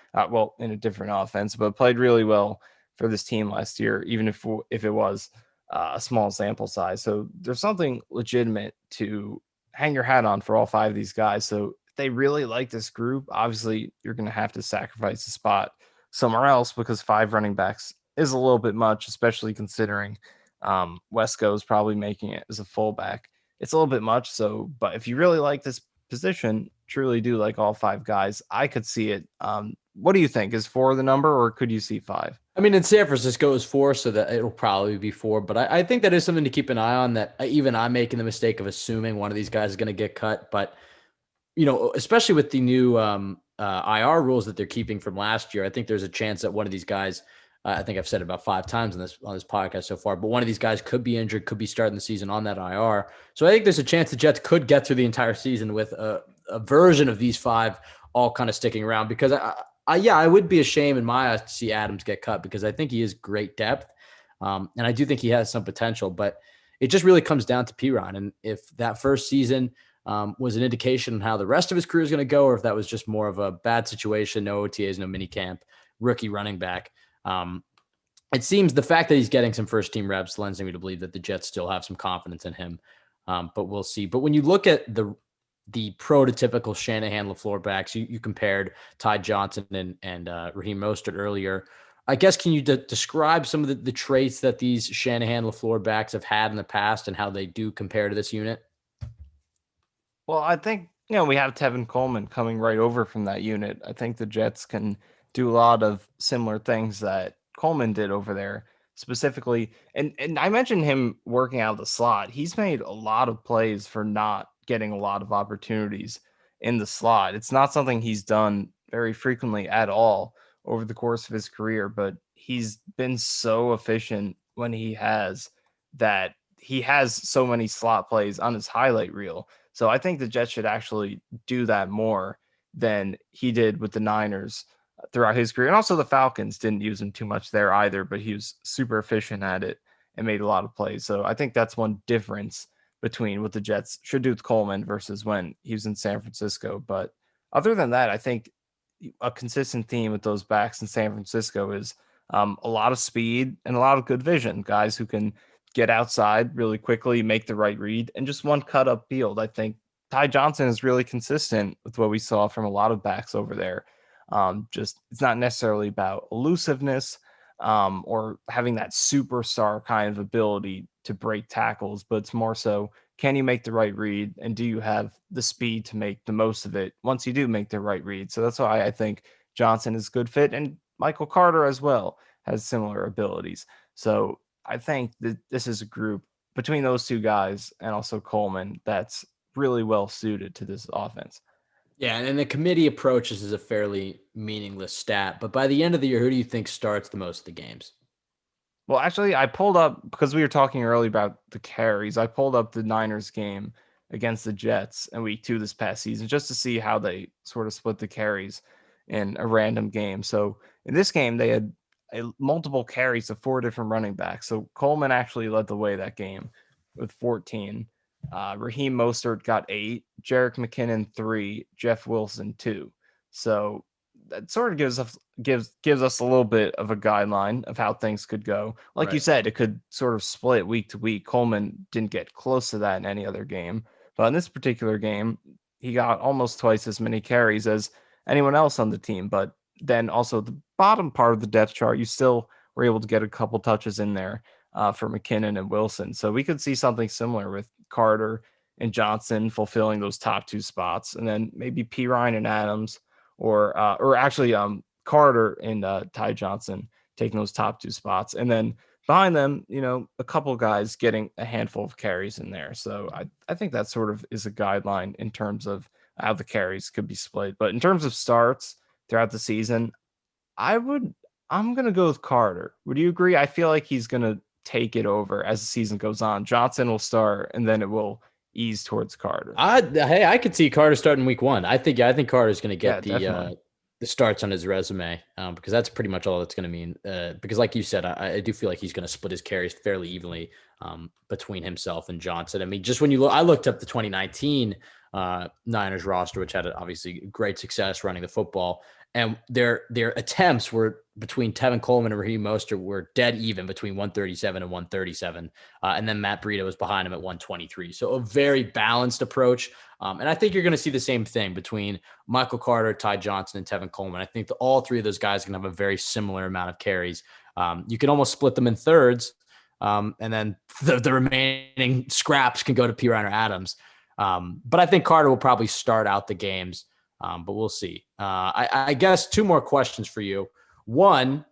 in a different offense, but played really well for this team last year, even if it was a small sample size. So there's something legitimate to hang your hat on for all 5 of these guys. So if they really like this group, obviously you're going to have to sacrifice a spot somewhere else because 5 running backs is a little bit much, especially considering Wesco is probably making it as a fullback. It's a little bit much. So, but if you really like this position, truly do like all 5 guys, I could see it. What do you think? Is 4 the number, or could you see 5? I mean, in San Francisco is 4, so that it'll probably be 4. But I think that is something to keep an eye on. That even I'm making the mistake of assuming one of these guys is going to get cut. But especially with the new IR rules that they're keeping from last year, I think there's a chance that one of these guys. I think I've said it about 5 times on this podcast so far, but one of these guys could be injured, could be starting the season on that IR. So I think there's a chance the Jets could get through the entire season with a version of these 5 all kind of sticking around, because I would be a shame in my eyes to see Adams get cut, because I think he is great depth. And I do think he has some potential, but it just really comes down to Perine. And if that first season was an indication on how the rest of his career is going to go, or if that was just more of a bad situation, no OTAs, no mini camp, rookie running back. It seems the fact that he's getting some first team reps lends me to believe that the Jets still have some confidence in him. But we'll see. But when you look at the prototypical Shanahan LaFleur backs, you compared Ty Johnson and Raheem Mostert earlier. I guess, can you describe some of the traits that these Shanahan LaFleur backs have had in the past and how they do compare to this unit? Well, I think, we have Tevin Coleman coming right over from that unit. I think the Jets can do a lot of similar things that Coleman did over there specifically. And I mentioned him working out of the slot. He's made a lot of plays for not getting a lot of opportunities in the slot. It's not something he's done very frequently at all over the course of his career, but he's been so efficient when he has that he has so many slot plays on his highlight reel. So I think the Jets should actually do that more than he did with the Niners throughout his career. And also the Falcons didn't use him too much there either, but he was super efficient at it and made a lot of plays. So I think that's one difference between what the Jets should do with Coleman versus when he was in San Francisco. But other than that, I think a consistent theme with those backs in San Francisco is a lot of speed and a lot of good vision, guys who can get outside really quickly, make the right read, and just one cut up field. I think Ty Johnson is really consistent with what we saw from a lot of backs over there. Just it's not necessarily about elusiveness, or having that superstar kind of ability to break tackles, but it's more so, can you make the right read, and do you have the speed to make the most of it once you do make the right read? So that's why I think Johnson is a good fit, and Michael Carter as well has similar abilities. So I think that this is a group between those two guys and also Coleman that's really well suited to this offense. Yeah, and then the committee approaches is a fairly meaningless stat. But by the end of the year, who do you think starts the most of the games? Well, actually, I pulled up because we were talking earlier about the carries. I pulled up the Niners game against the Jets in week 2 this past season just to see how they sort of split the carries in a random game. So in this game, they had multiple carries of 4 different running backs. So Coleman actually led the way that game with 14. Raheem Mostert got 8, Jerick McKinnon 3, Jeff Wilson 2. So that sort of gives us a little bit of a guideline of how things could go. Like you Right. said, it could sort of split week to week. Coleman didn't get close to that in any other game, but in this particular game, he got almost twice as many carries as anyone else on the team. But then also the bottom part of the depth chart, you still were able to get a couple touches in there for McKinnon and Wilson. So we could see something similar with Carter and Johnson fulfilling those top 2 spots, and then maybe Perine and Adams, or actually Carter and Ty Johnson taking those top 2 spots, and then behind them, a couple guys getting a handful of carries in there. So I think that sort of is a guideline in terms of how the carries could be split. But in terms of starts throughout the season, I would I'm gonna go with Carter. Would you agree? I feel like he's gonna take it over as the season goes on. Johnson will start, and then it will ease towards Carter. I could see Carter starting week 1. I think Carter's going to Yeah, get definitely. the starts on his resume because that's pretty much all it's going to mean. Because like you said, I do feel like he's going to split his carries fairly evenly between himself and Johnson. I mean, just when you look, I looked up the 2019 Niners roster, which had obviously great success running the football, and their attempts were between Tevin Coleman and Raheem Mostert were dead even between 137 and 137. And then Matt Breida was behind him at 123. So a very balanced approach. And I think you're going to see the same thing between Michael Carter, Ty Johnson, and Tevin Coleman. I think all 3 of those guys can have a very similar amount of carries. You can almost split them in thirds. And then the remaining scraps can go to Perine or Adams. But I think Carter will probably start out the games, but we'll see. I guess 2 more questions for you. One,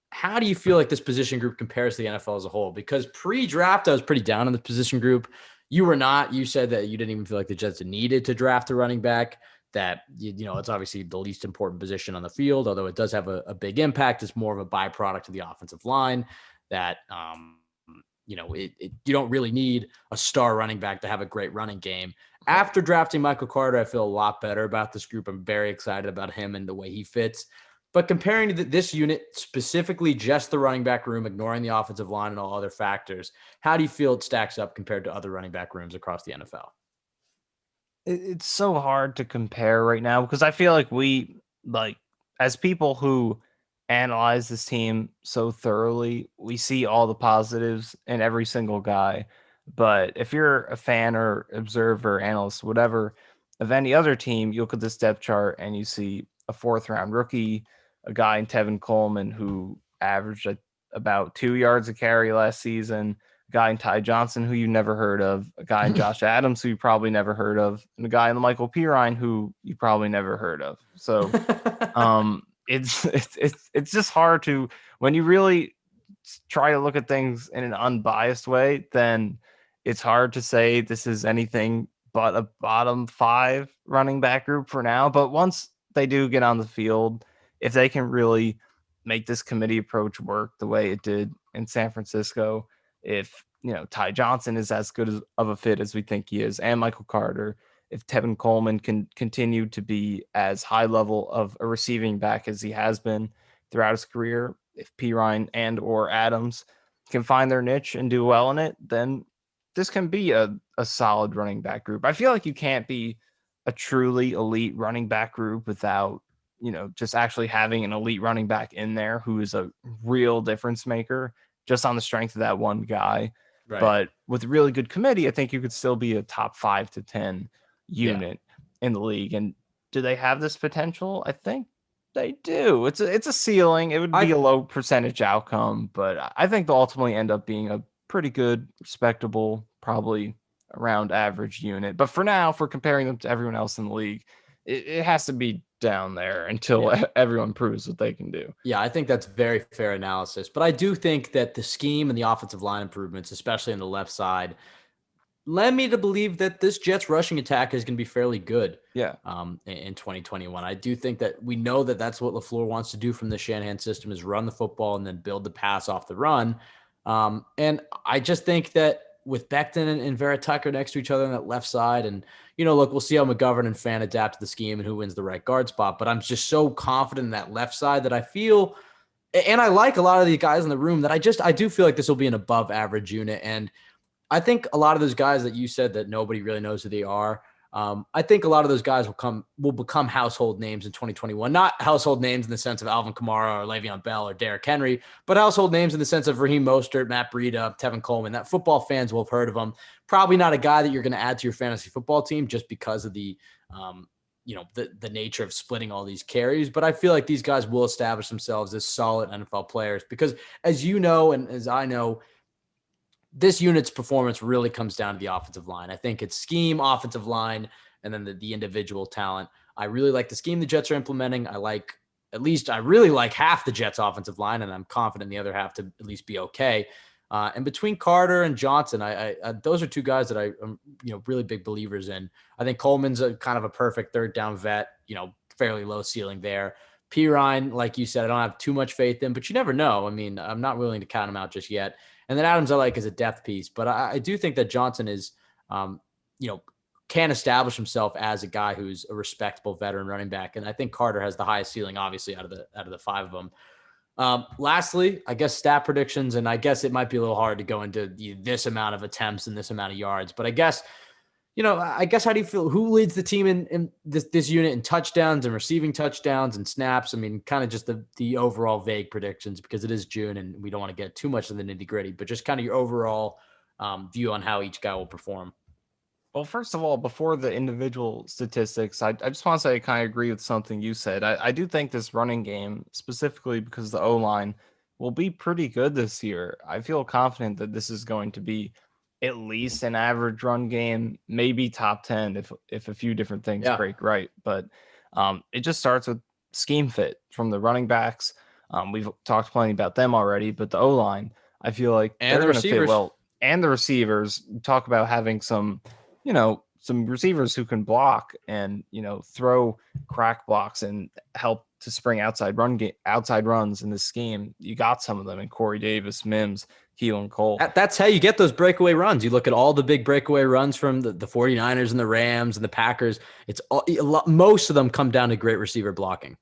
how do you feel like this position group compares to the NFL as a whole? Because pre-draft, I was pretty down on the position group. You were not. You said that you didn't even feel like the Jets needed to draft a running back. That it's obviously the least important position on the field, although it does have a big impact. It's more of a byproduct of the offensive line. That you don't really need a star running back to have a great running game. Right. After drafting Michael Carter, I feel a lot better about this group. I'm very excited about him and the way he fits. But comparing to this unit, specifically just the running back room, ignoring the offensive line and all other factors, how do you feel it stacks up compared to other running back rooms across the NFL? It's so hard to compare right now because I feel like like as people who analyze this team so thoroughly, we see all the positives in every single guy. But if you're a fan or observer, analyst, whatever, of any other team, you look at this depth chart and you see a 4th round rookie, a guy in Tevin Coleman who averaged about 2 yards a carry last season, guy in Ty Johnson who you never heard of, a guy in Josh Adams who you probably never heard of, and a guy in Michael Perine who you probably never heard of. So it's just hard to, when you really try to look at things in an unbiased way, then it's hard to say this is anything but a bottom 5 running back group for now. But once they do get on the field, if they can really make this committee approach work the way it did in San Francisco, if Ty Johnson is as good of a fit as we think he is, and Michael Carter, if Tevin Coleman can continue to be as high level of a receiving back as he has been throughout his career, if Perine and or Adams can find their niche and do well in it, then this can be a solid running back group. I feel like you can't be a truly elite running back group without just actually having an elite running back in there who is a real difference maker just on the strength of that one guy. Right. But with a really good committee, I think you could still be a top 5 to 10 Yeah. unit in the league. And do they have this potential? I think They do. It's a ceiling. It would be I a low percentage outcome, but I think they'll ultimately end up being a pretty good, respectable, probably around average unit. But for now, for comparing them to everyone else in the league, it has to be down there until yeah. everyone proves what they can do. Yeah, I think that's very fair analysis. But I do think that the scheme and the offensive line improvements, especially on the left side, led me to believe that this Jets rushing attack is going to be fairly good Yeah. in 2021. I do think that we know that that's what LaFleur wants to do from the Shanahan system is run the football and then build the pass off the run. And I just think that with Becton and Vera Tucker next to each other on that left side, and look, we'll see how McGovern and Fan adapt to the scheme and who wins the right guard spot. But I'm just so confident in that left side that I feel, and I like a lot of these guys in the room that I do feel like this will be an above average unit. And I think a lot of those guys that you said that nobody really knows who they are. I think a lot of those guys will become household names in 2021. Not household names in the sense of Alvin Kamara or Le'Veon Bell or Derrick Henry, but household names in the sense of Raheem Mostert, Matt Breida, Tevin Coleman. That football fans will have heard of them. Probably not a guy that you're going to add to your fantasy football team just because of the nature of splitting all these carries. But I feel like these guys will establish themselves as solid NFL players because, as you know, and as I know, this unit's performance really comes down to the offensive line. I think it's scheme, offensive line, and then the individual talent. I really like the scheme the Jets are implementing. I really like half the Jets offensive line, and I'm confident the other half to at least be okay. And between Carter and Johnson, I those are two guys that I am really big believers in. I think Coleman's a kind of a perfect third down vet, fairly low ceiling there. Perine, like you said, I don't have too much faith in, but you never know. I mean, I'm not willing to count him out just yet. And then Adams I like as a depth piece, but I do think that Johnson is, you know, can establish himself as a guy who's a respectable veteran running back. And I think Carter has the highest ceiling, obviously, out of the five of them. Lastly, I guess stat predictions, and I guess it might be a little hard to go into this amount of attempts and this amount of yards, but I guess how do you feel? Who leads the team in this unit in touchdowns and receiving touchdowns and snaps? I mean, kind of just the overall vague predictions because it is June and we don't want to get too much in the nitty gritty, but just kind of your overall view on how each guy will perform. Well, first of all, before the individual statistics, I just want to say I kind of agree with something you said. I do think this running game, specifically because the O line will be pretty good this year. I feel confident that this is going to be at least an average run game, maybe top 10 if a few different things Yeah. break right. But it just starts with scheme fit from the running backs. We've talked plenty about them already, but the O line, I feel like And they're the going to fit receivers. well. And the receivers, talk about having some receivers who can block and, throw crack blocks and help to spring outside runs in this scheme. You got some of them in Corey Davis, Mims, Keelan Cole. That's how you get those breakaway runs. You look at all the big breakaway runs from the 49ers and the Rams and the Packers. Most of them come down to great receiver blocking.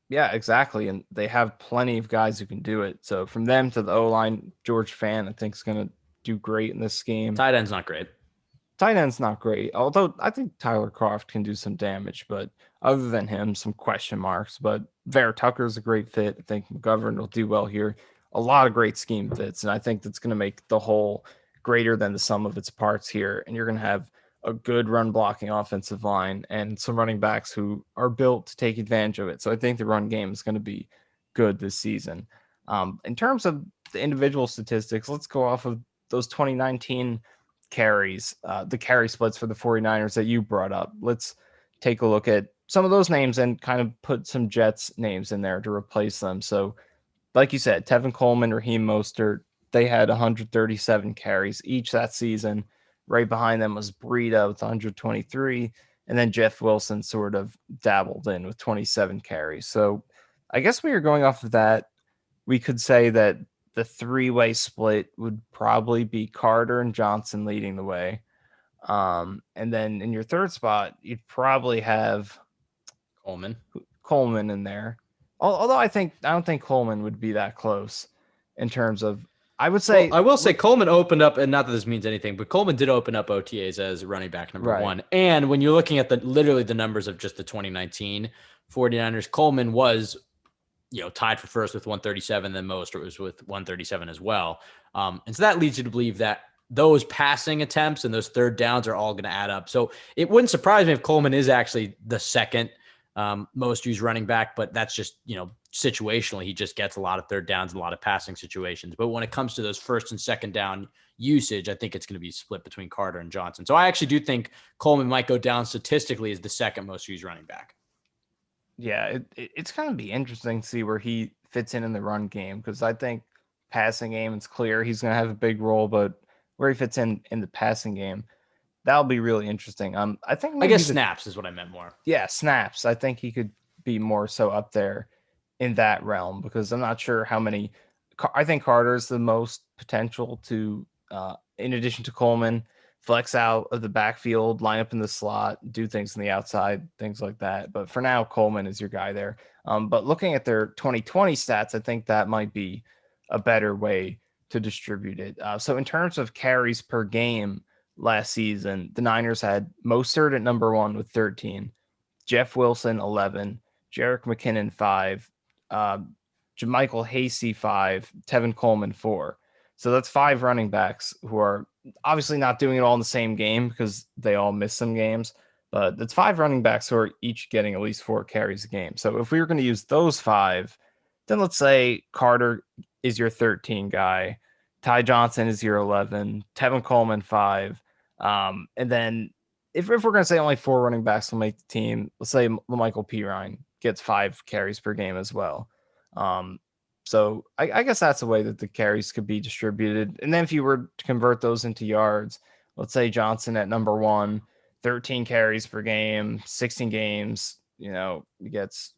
Yeah, exactly. And they have plenty of guys who can do it. So from them to the O line, George Fan, I think, is going to do great in this scheme. Tight end's not great. Tight end's not great, although I think Tyler Croft can do some damage, but other than him, some question marks. But Vera Tucker's a great fit. I think McGovern will do well here. A lot of great scheme fits, and I think that's going to make the whole greater than the sum of its parts here. And you're going to have a good run blocking offensive line and some running backs who are built to take advantage of it. So I think the run game is going to be good this season. In terms of the individual statistics, let's go off of those 2019 carries, the carry splits for the 49ers that you brought up. Let's take a look at some of those names and kind of put some Jets names in there to replace them. So, like you said, Tevin Coleman, Raheem Mostert, they had 137 carries each that season. Right behind them was Breida with 123, and then Jeff Wilson sort of dabbled in with 27 carries. So, I guess we are going off of that. We could say that the three-way split would probably be Carter and Johnson leading the way. And then in your third spot, you'd probably have Coleman. Coleman in there. Although I don't think Coleman would be that close in terms of, I would Well, say, I will say Coleman opened up, and not that this means anything, but Coleman did open up OTAs as running back number right. one. And when you're looking at literally the numbers of just the 2019 49ers, Coleman was, tied for first with 137, then Mostert was with 137 as well. And so that leads you to believe that those passing attempts and those third downs are all going to add up. So it wouldn't surprise me if Coleman is actually the second most used running back, but that's just, situationally, he just gets a lot of third downs and a lot of passing situations. But when it comes to those first and second down usage, I think it's going to be split between Carter and Johnson. So I actually do think Coleman might go down statistically as the second most used running back. Yeah, it's going to be interesting to see where he fits in the run game, because I think passing game, it's clear he's going to have a big role, but where he fits in the passing game, that'll be really interesting. I think I maybe guess the snaps is what I meant more. yeah, snaps. I think he could be more so up there in that realm, because I'm not sure how many. I think Carter's the most potential to, in addition to Coleman, flex out of the backfield, line up in the slot, do things in the outside, things like that. But for now, Coleman is your guy there. But looking at their 2020 stats, I think that might be a better way to distribute it. So in terms of carries per game last season, the Niners had Mostert at number one with 13. Jeff Wilson 11, Jerick McKinnon 5, uh, Jermichael Hasty 5, Tevin Coleman 4. So that's 5 running backs who are obviously not doing it all in the same game because they all miss some games. But that's 5 running backs who are each getting at least 4 carries a game. So if we were going to use those 5, then let's say Carter is your 13 guy, Ty Johnson is your 11, Tevin Coleman 5, and then if we're going to say only 4 running backs will make the team, let's say Michael Perine gets 5 carries per game as well. So I guess that's a way that the carries could be distributed. And then if you were to convert those into yards, let's say Johnson at number 1, 13 carries per game, 16 games, he gets,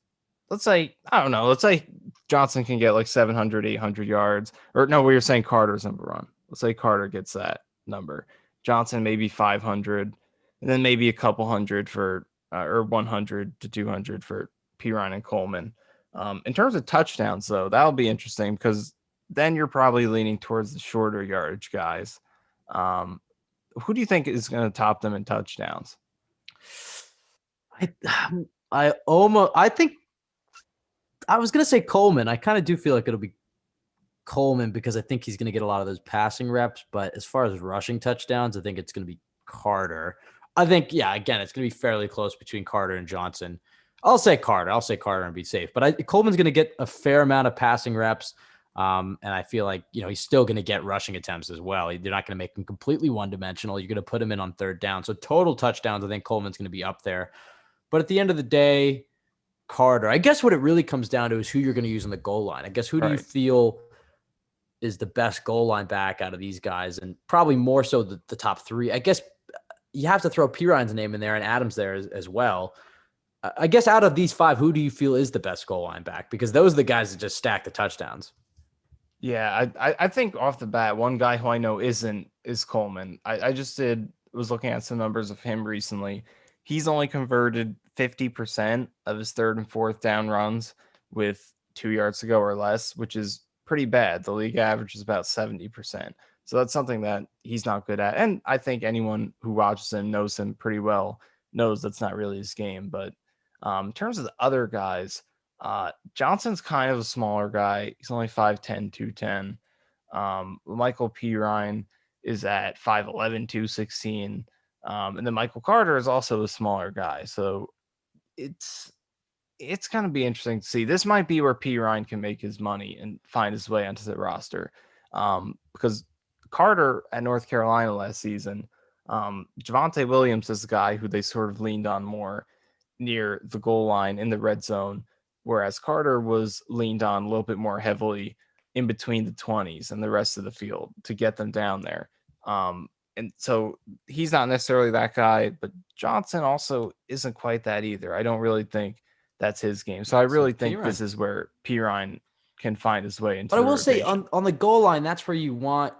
let's say, I don't know, let's say Johnson can get like 700, 800 yards. Or no, we were saying Carter's number 1. Let's say Carter gets that number. Johnson maybe 500, and then maybe a couple hundred for, or 100 to 200 for Perine and Coleman. In terms of touchdowns, though, that'll be interesting because then you're probably leaning towards the shorter yardage guys. Who do you think is going to top them in touchdowns? I think I was going to say Coleman. I kind of do feel like it'll be Coleman because I think he's going to get a lot of those passing reps. But as far as rushing touchdowns, I think it's going to be Carter. I think, yeah, again, it's going to be fairly close between Carter and Johnson. I'll say Carter. I'll say Carter and be safe. But Coleman's going to get a fair amount of passing reps. And I feel like, he's still going to get rushing attempts as well. They're not going to make him completely one-dimensional. You're going to put him in on third down. So total touchdowns, I think Coleman's going to be up there. But at the end of the day, Carter, I guess what it really comes down to is who you're going to use on the goal line. I guess who do you feel is the best goal line back out of these guys? And probably more so the top 3. I guess you have to throw Perine's name in there and Adams there as well. I guess out of these 5, who do you feel is the best goal line back? Because those are the guys that just stack the touchdowns. Yeah, I think off the bat, one guy who I know is Coleman. I just was looking at some numbers of him recently. He's only converted 50% of his third and fourth down runs with 2 yards to go or less, which is pretty bad. The league average is about 70%. So that's something that he's not good at. And I think anyone who watches him knows him pretty well knows that's not really his game. But in terms of the other guys, Johnson's kind of a smaller guy. He's only 5'10", 210. Michael Perine is at 5'11", 216. And then Michael Carter is also a smaller guy. So it's going to be interesting to see. This might be where Perine can make his money and find his way onto the roster. Because Carter at North Carolina last season, Javonte Williams is the guy who they sort of leaned on more near the goal line in the red zone, whereas Carter was leaned on a little bit more heavily in between the 20s and the rest of the field to get them down there. And so he's not necessarily that guy, but Johnson also isn't quite that either. I don't really think that's his game. So I really think this is where Perine can find his way into. But I will say on the goal line, that's where you want.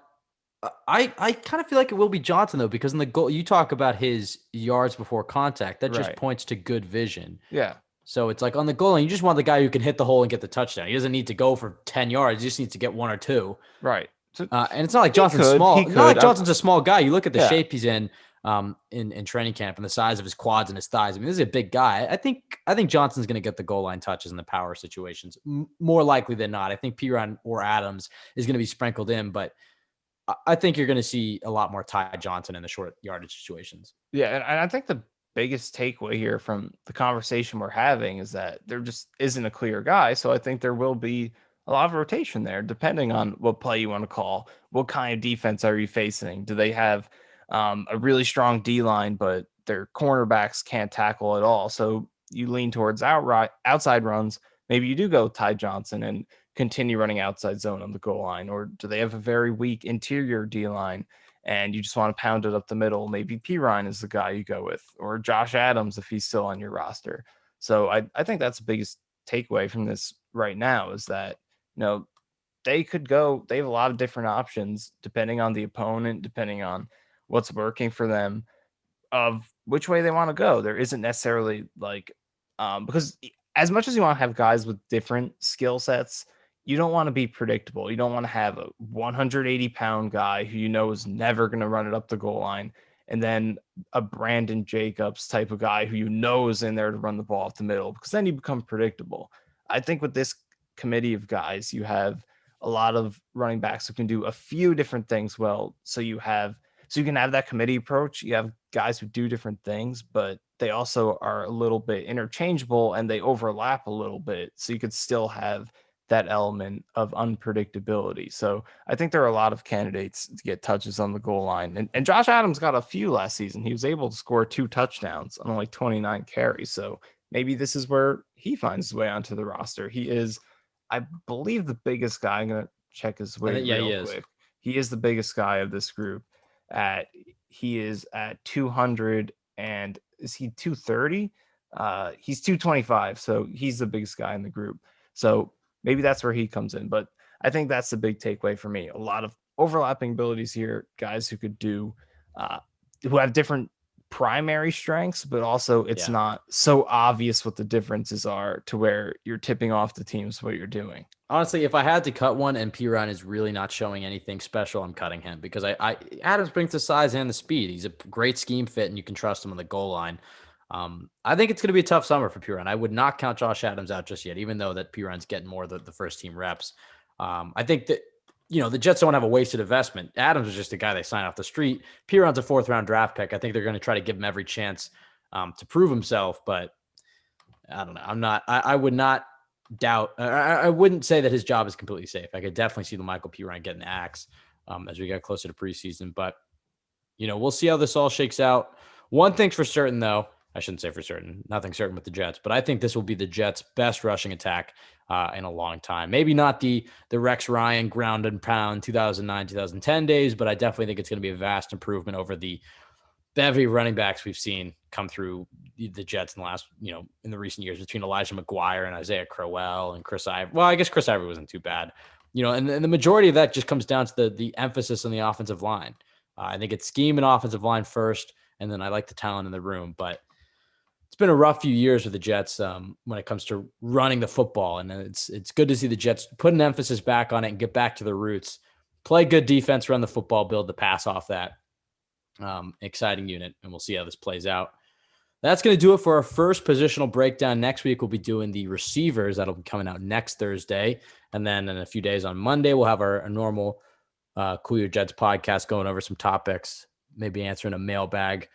I kind of feel like it will be Johnson though, because in the goal you talk about his yards before contact. That just points to good vision. Yeah. So it's like on the goal line, you just want the guy who can hit the hole and get the touchdown. He doesn't need to go for 10 yards. He just needs to get 1 or 2. Right. So, and it's not like Johnson's small. Not like Johnson's a small guy. You look at the shape he's in training camp and the size of his quads and his thighs. I mean, this is a big guy. I think Johnson's going to get the goal line touches in the power situations more likely than not. I think Perine or Adams is going to be sprinkled in, but I think you're going to see a lot more Ty Johnson in the short yardage situations. Yeah, and I think the biggest takeaway here from the conversation we're having is that there just isn't a clear guy. So I think there will be a lot of rotation there, depending on what play you want to call. What kind of defense are you facing? Do they have a really strong D line, but their cornerbacks can't tackle at all? So you lean towards outside runs. Maybe you do go Ty Johnson and continue running outside zone on the goal line, or do they have a very weak interior D line and you just want to pound it up the middle? Maybe Perine is the guy you go with, or Josh Adams if he's still on your roster. So I think that's the biggest takeaway from this right now is that, they could go, they have a lot of different options depending on the opponent, depending on what's working for them, of which way they want to go. There isn't necessarily like, because as much as you want to have guys with different skill sets, you don't want to be predictable. You don't want to have a 180-pound guy who is never going to run it up the goal line, and then a Brandon Jacobs type of guy who is in there to run the ball off the middle, because then you become predictable. I think with this committee of guys, you have a lot of running backs who can do a few different things well. So you can have that committee approach. You have guys who do different things, but they also are a little bit interchangeable and they overlap a little bit. So you could still have that element of unpredictability. So I think there are a lot of candidates to get touches on the goal line. And Josh Adams got a few last season. He was able to score 2 touchdowns on only 29 carries. So maybe this is where he finds his way onto the roster. He is, I believe, the biggest guy. I'm going to check his weight real quick. He is the biggest guy of this group. He is at 200, and is he 230? He's 225, so he's the biggest guy in the group. So maybe that's where he comes in. But I think that's the big takeaway for me. A lot of overlapping abilities here, guys who could do, who have different primary strengths, but also it's not so obvious what the differences are to where you're tipping off the teams what you're doing. Honestly, if I had to cut one and Perine is really not showing anything special, I'm cutting him because Adams brings the size and the speed. He's a great scheme fit, and you can trust him on the goal line. I think it's going to be a tough summer for Perine. I would not count Josh Adams out just yet, even though that Perine's getting more of the first team reps. I think that the Jets don't have a wasted investment. Adams is just a guy they signed off the street. Perine's a 4th-round draft pick. I think they're going to try to give him every chance to prove himself, but I don't know. I would not doubt. I wouldn't say that his job is completely safe. I could definitely see the Michael Perine getting the axe as we get closer to preseason. But we'll see how this all shakes out. One thing's for certain, though. I shouldn't say for certain. Nothing certain with the Jets, but I think this will be the Jets' best rushing attack in a long time. Maybe not the Rex Ryan ground and pound 2009, 2010 days, but I definitely think it's going to be a vast improvement over the bevy running backs we've seen come through the Jets in the last, in the recent years, between Elijah McGuire and Isaiah Crowell and Chris Ivory. Well, I guess Chris Ivory wasn't too bad, and the majority of that just comes down to the emphasis on the offensive line. I think it's scheme and offensive line first, and then I like the talent in the room. But it's been a rough few years with the Jets when it comes to running the football, and it's good to see the Jets put an emphasis back on it and get back to their roots, play good defense, run the football, build the pass off that. Exciting unit, and we'll see how this plays out. That's going to do it for our first positional breakdown. Next week, we'll be doing the receivers. That'll be coming out next Thursday. And then in a few days on Monday, we'll have our normal Cool Your Jets podcast going over some topics, maybe answering a mailbag.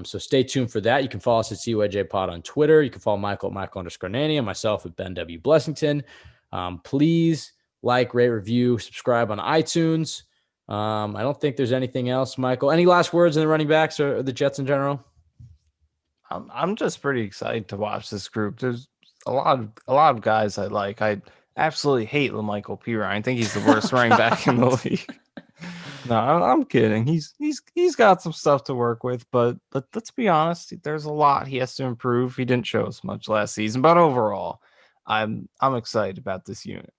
So stay tuned for that. You can follow us at CYJ Pod on Twitter. You can follow Michael at Michael_Nanny and myself at Ben W. Blessington. Please like, rate, review, subscribe on iTunes. I don't think there's anything else, Michael. Any last words in the running backs or the Jets in general? I'm just pretty excited to watch this group. There's a lot of guys I like. I absolutely hate LaMichael Perine. I think he's the worst running back in the league. No, I'm kidding. He's got some stuff to work with, but let's be honest. There's a lot he has to improve. He didn't show us much last season, but overall, I'm excited about this unit.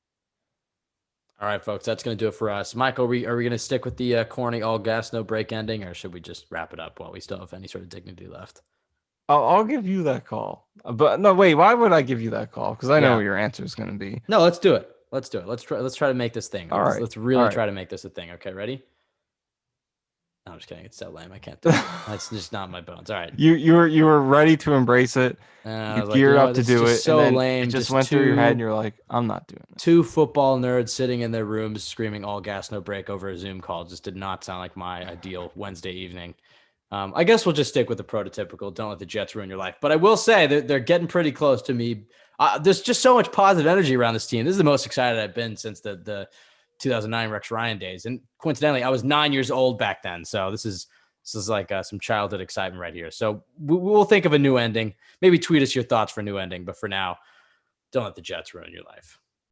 All right, folks, that's going to do it for us. Michael, are we going to stick with the corny all gas, no break ending, or should we just wrap it up while we still have any sort of dignity left? I'll give you that call. But no, wait, why would I give you that call? Because I know what your answer is going to be. No, let's do it. Let's try to make this thing. Let's really try to make this a thing. Okay, ready? No, I'm just kidding. It's so lame. I can't do it. That's just not my bones. All right. You were ready to embrace it. You geared up to do it. So and then lame. It just went through your head, and you're like, I'm not doing it. 2 football nerds sitting in their rooms screaming all gas, no break over a Zoom call. Just did not sound like my ideal Wednesday evening. I guess we'll just stick with the prototypical. Don't let the Jets ruin your life. But I will say that they're getting pretty close to me. There's just so much positive energy around this team. This is the most excited I've been since the 2009 Rex Ryan days. And coincidentally, I was 9 years old back then. So this is like some childhood excitement right here. So we'll think of a new ending. Maybe tweet us your thoughts for a new ending. But for now, don't let the Jets ruin your life.